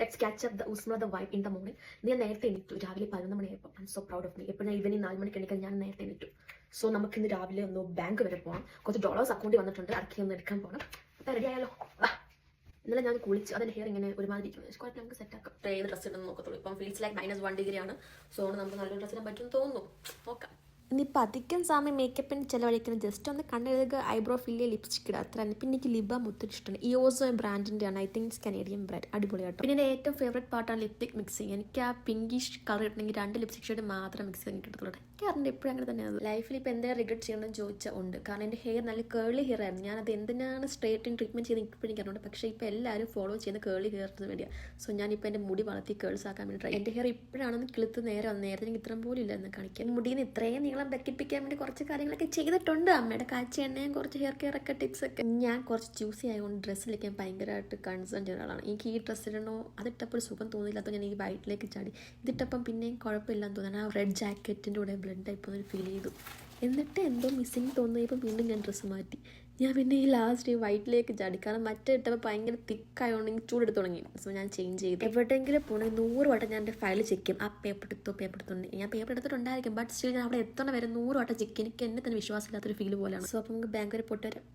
Let's catch up the ഉസ്മ the vibe in the morning. ഞാൻ നേരത്തെ എണീറ്റു, രാവിലെ 11 മണിയായപ്പോൾ. I am so proud of me. എപ്പോഴും ഞാൻ ഈവനിങ് 4 മണിക്ക് എണീക്കാൻ ഞാൻ നേരത്തെ എണീറ്റു. സോ നമുക്ക് ഇന്ന് രാവിലെ ഒന്ന് ബാങ്ക് വരെ പോകണം. കുറച്ച് ഡോളേഴ്സ് അക്കൗണ്ടിൽ വന്നിട്ടുണ്ട്, അടക്കി ഒന്ന് എടുക്കാൻ പോകണം. അപ്പം റെഡി ആയാലോ? ഇന്നലെ ഞാൻ കുളിച്ച് അതിൻ്റെ ഹെയർ ഇങ്ങനെ ഒരുമാതിരി ഇരിക്കുന്നു. കുഴപ്പം നമുക്ക് സെറ്റ് ആക്കാം. ഏത് ഡ്രസ്സ് ഇടുന്ന നോക്കത്തുള്ളൂ. ഇപ്പം ഫീൽസ് ലൈക്ക് -1 ഡിഗ്രി ആണ്. സോ നമുക്ക് നല്ലൊരു ഡ്രസ്സ് ഇടാൻ പറ്റുമെന്ന് തോന്നുന്നു. നോക്കാം. ഇനിയിപ്പോൾ അധികം സമയം മേക്കപ്പിന് ചിലവഴിക്കുന്നത് ജസ്റ്റ് ഒന്ന് കണ്ണെഴുതുക, ഐബ്രോ ഫില്ല് ചെയ്യുക, ലിപ്സ്റ്റിക് ഇടുക, അത്ര തന്നെ. പിന്നെ എനിക്ക് ലിബ ഒത്തിരി ഇഷ്ടമാണ്. ഇയോസോ ബ്രാൻഡിൻ്റെ ആണ്. I think it's Canadian brand. അടിപൊളിയാട്ടോ. പിന്നെ എൻ്റെ ഏറ്റവും ഫേവറേറ്റ് പാർട്ടാണ് ലിപ്സ്റ്റിക് മിക്സിങ്. എനിക്ക് ആ പിങ്കിഷ് കളർ കിട്ടണമെങ്കിൽ 2 ലിപ്സ്റ്റിക് ഷെയ്ഡ് മാത്രം മിക്സ് ചെയ്ത് കിട്ടത്തുള്ളൂ. എനിക്ക് അറിഞ്ഞിട്ട് എപ്പോഴും അങ്ങനെ തന്നെയാണ്. ലൈഫിൽ ഇപ്പോൾ എന്തെങ്കിലും റിഗ്രറ്റ് ചെയ്യണമെന്ന് ചോദിച്ചാൽ ഉണ്ട്. കാരണം എൻ്റെ ഹെയർ നല്ല കേളി ഹെയർ ആയിരുന്നു. ഞാനത് എന്തിനാണ് സ്ട്രേറ്റിങ് ട്രീറ്റ്മെൻറ്റ് ചെയ്ത് ഇപ്പോഴും എനിക്ക് അറിഞ്ഞുണ്ട്. പക്ഷേ ഇപ്പോൾ എല്ലാവരും ഫോളോ ചെയ്യുന്ന കേളി ഹെയറിന് വേണ്ടിയാണ്. സോ ഞാനിപ്പോൾ എൻ്റെ മുടി വളർത്തി കേൾസ് ആക്കാൻ വേണ്ടി ട്രൈ. എൻ്റെ ഹെയർ ഇപ്പോഴാണെന്ന് കിളുത്ത് നേരെ വന്ന്. നേരത്തെ എനിക്ക് ഇത്രയും പോലും ഇല്ലായിരുന്നു കാണിക്കാൻ. മുടിയിൽ ഇത്രയും നീളം വെക്കിപ്പിക്കാൻ വേണ്ടി കുറച്ച് കാര്യങ്ങളൊക്കെ ചെയ്തിട്ടുണ്ട്. അമ്മയുടെ കാഴ്ച എണ്ണയും കുറച്ച് ഹെയർ കെയർ ഒക്കെ ടിപ്സ് ഒക്കെ. ഞാൻ കുറച്ച് ചൂസി ആയതുകൊണ്ട് ഡ്രസ്സിലേക്ക് ഞാൻ ഭയങ്കരമായിട്ട് കൺസേൺ ചെയ്യുന്ന ഒരാളാണ്. എനിക്ക് ഈ ഡ്രസ്സ് ഇടണോ, അതിട്ടപ്പോൾ ഒരു സുഖം തോന്നിയില്ലാത്തപ്പോൾ ഞാൻ ഈ വൈറ്റിലേക്ക് ചാടി. ഇതിട്ടപ്പം പിന്നെയും കുഴപ്പമില്ലാന്ന് തോന്നുന്നു. ആ റെഡ് ജാക്കറ്റിൻ്റെ കൂടെ ബ്ലെൻഡ് ആയിപ്പോൾ ഒരു ഫീൽ ചെയ്തു. എന്നിട്ട് എന്തോ മിസ്സിങ് തോന്നിയപ്പോൾ വീണ്ടും ഞാൻ ഡ്രസ്സ് മാറ്റി. ഞാൻ പിന്നെ ഈ ലാസ്റ്റ് വൈറ്റിലേക്ക് ചാടി. കാരണം മറ്റേ ഇട്ടപ്പോൾ ഭയങ്കര തിക്കായതുകൊണ്ട് ചൂടെടുത്ത് തുടങ്ങി. സോ ഞാൻ ചേഞ്ച് ചെയ്തു. എവിടെയെങ്കിലും പോകണമെങ്കിൽ 100 വട്ടം ഞാൻ എൻ്റെ ഫയൽ ചെക്ക് ചെയ്യും. ആ പേപ്പർ എടുത്തുണ്ട്. ഞാൻ പേപ്പർ എടുത്തിട്ടുണ്ടായിരിക്കും, ബട്ട് സ്റ്റിൽ ഞാൻ അവിടെ എത്തണ വരെ 100 വട്ടം ചെക്ക്. എനിക്ക് എന്നെ തന്നെ വിശ്വാസമില്ലാത്തൊരു ഫീൽ പോലെയാണ്. സോ അപ്പോൾ നമുക്ക് ബാങ്ക് വരെ പോയിട്ട് വരാം.